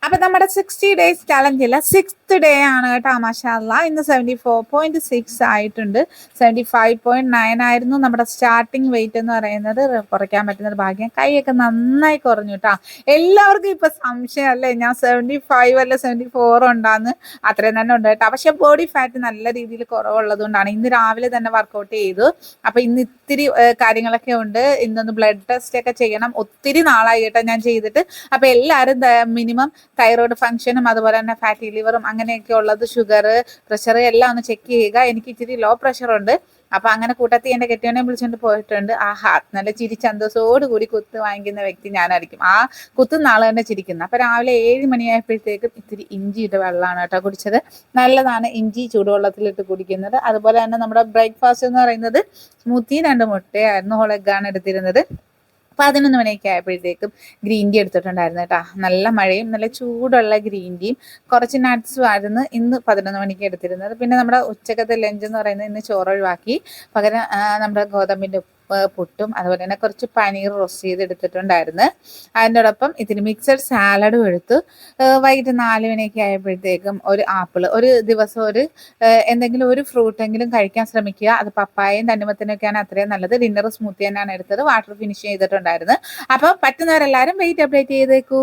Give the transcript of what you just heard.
അപ്പൊ നമ്മുടെ 60 days ചലഞ്ചില്ല 6th day ആണ് കേട്ടോ. മാഷാഅല്ലാ ഇന്ന് 74.6 ആയിട്ടുണ്ട്. 75.9 ആയിരുന്നു നമ്മുടെ സ്റ്റാർട്ടിങ് വെയിറ്റ് എന്ന് പറയുന്നത്. കുറയ്ക്കാൻ പറ്റുന്നത് ഭാഗ്യം. കൈയൊക്കെ നന്നായി കുറഞ്ഞു കേട്ടോ. എല്ലാവർക്കും ഇപ്പൊ സംശയം അല്ലേ, ഞാൻ 75 അല്ല 74 ഉണ്ടാന്ന്. അത്രയും തന്നെ ഉണ്ട് കേട്ടോ. പക്ഷെ ബോഡി ഫാറ്റ് നല്ല രീതിയിൽ കുറവുള്ളത് കൊണ്ടാണ് ഇന്ന് രാവിലെ തന്നെ വർക്കൗട്ട് ചെയ്തു. അപ്പൊ ഇന്ന് ഇത്തിരി കാര്യങ്ങളൊക്കെ ഉണ്ട്. ഇന്നൊന്ന് ബ്ലഡ് ടെസ്റ്റ് ഒക്കെ ചെയ്യണം. ഒത്തിരി നാളായി കേട്ടോ ഞാൻ ചെയ്തിട്ട്. അപ്പൊ എല്ലാവരും മിനിമം തൈറോയ്ഡ് ഫംഗ്ഷനും അതുപോലെ തന്നെ ഫാറ്റി ലിവറും അങ്ങനെയൊക്കെ ഉള്ളത്, ഷുഗർ, പ്രഷർ എല്ലാം ഒന്ന് ചെക്ക് ചെയ്യുക. എനിക്ക് ഇച്ചിരി ലോ പ്രഷർ ഉണ്ട്. അപ്പൊ അങ്ങനെ കൂട്ടത്തിൽ എന്റെ കെട്ടിയോനെ വിളിച്ചുകൊണ്ട് പോയിട്ടുണ്ട്. ആഹാ, നല്ല ചിരി ചന്തോഷോടുകൂടി കുത്ത് വാങ്ങിക്കുന്ന വ്യക്തി ഞാനായിരിക്കും. ആ കുത്തുന്ന ആള് തന്നെ ചിരിക്കുന്നത്. അപ്പൊ രാവിലെ 7 മണിയായപ്പോഴത്തേക്കും ഇത്തിരി ഇഞ്ചിയുടെ വെള്ളമാണ് കേട്ടോ കുടിച്ചത്. നല്ലതാണ് ഇഞ്ചി ചൂടുവെള്ളത്തിലിട്ട് കുടിക്കുന്നത്. അതുപോലെ തന്നെ നമ്മുടെ ബ്രേക്ക്ഫാസ്റ്റ് എന്ന് പറയുന്നത് സ്മൂത്തി, 2 മുട്ടയായിരുന്നു. ഹോൾ എഗ്ഗാണ് എടുത്തിരുന്നത്. 11 മണിയൊക്കെ ആയപ്പോഴത്തേക്കും ഗ്രീൻ ടീ എടുത്തിട്ടുണ്ടായിരുന്നു കേട്ടോ. നല്ല മഴയും നല്ല ചൂടുള്ള ഗ്രീൻ ടീയും കുറച്ച് നട്ട്സും ആയിരുന്നു ഇന്ന് 11 മണിക്ക് എടുത്തിരുന്നത്. പിന്നെ നമ്മുടെ ഉച്ചക്കത്തെ ലഞ്ച് എന്ന് പറയുന്നത് ഇന്ന് ചോറ് ഒഴിവാക്കി. പകരം നമ്മുടെ ഗോതമ്പിൻ്റെ പുട്ടും അതുപോലെ തന്നെ കുറച്ച് പനീർ റോസ്റ്റ് ചെയ്തെടുത്തിട്ടുണ്ടായിരുന്നു. അതിനോടൊപ്പം ഇതിന് മിക്സഡ് സാലഡും എടുത്തു. വൈകിട്ട് 4 മണിയൊക്കെ ആയപ്പോഴത്തേക്കും ഒരു ആപ്പിൾ, ഒരു ദിവസം ഒരു എന്തെങ്കിലും ഒരു ഫ്രൂട്ടെങ്കിലും കഴിക്കാൻ ശ്രമിക്കുക. അത് പപ്പായയും തണ്ണിമത്തനൊക്കെയാണ് അത്രയും നല്ലത്. ഡിന്നർ സ്മൂത്തി തന്നെയാണ് എടുത്തത്. വാട്ടർ ഫിനിഷ് ചെയ്തിട്ടുണ്ടായിരുന്നു. അപ്പോൾ പറ്റുന്നവരെല്ലാവരും വെയിറ്റ് അപ്ഡേറ്റ് ചെയ്തേക്കൂ.